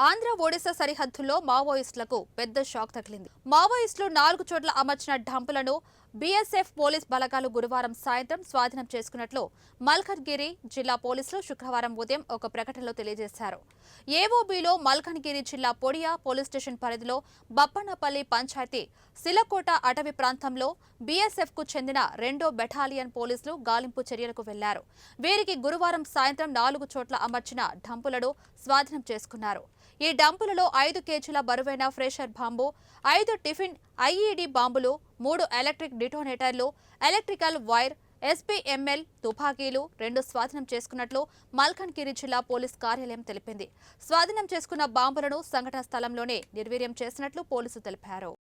ఆంధ్ర ఒడిశా సరిహద్దుల్లో మావోయిస్టులకు పెద్ద షాక్ తగిలింది. మావోయిస్టులు 4 చోట్ల అమర్చిన డంపులను బీఎస్ఎఫ్ పోలీస్ బలగాలు గురువారం సాయంత్రం స్వాధీనం చేసుకున్నట్లు మల్కన్గిరి జిల్లా పోలీసులు శుక్రవారం ఉదయం ఒక ప్రకటనలో తెలియజేశారు. ఏఓబీలో మల్కన్గిరి జిల్లా పొడియా పోలీస్ స్టేషన్ పరిధిలో బప్పన్నపల్లి పంచాయతీ సిలకోట అటవీ ప్రాంతంలో బీఎస్ఎఫ్ కు చెందిన 2వ బెటాలియన్ పోలీసులు గాలింపు చర్యలకు వెళ్లారు. వీరికి గురువారం సాయంత్రం 4 చోట్ల అమర్చిన డంపులను స్వాధీనం చేసుకున్నారు. ఈ డంపులలో 5 కేజీల బరువైన ఫ్రెషర్ బాంబు, 5 టిఫిన్ ఐఈడీ బాంబులు, 3 ఎలక్ట్రిక్ డిటోనేటర్లు, ఎలక్ట్రికల్ వైర్, ఎస్పీఎంఎల్ తుపాకీలు 2 స్వాధీనం చేసుకున్నట్లు మల్కన్గిరి జిల్లా పోలీస్ కార్యాలయం తెలిపింది. స్వాధీనం చేసుకున్న బాంబులను సంఘటన స్థలంలోనే నిర్వీర్యం చేసినట్లు పోలీసులు తెలిపారు.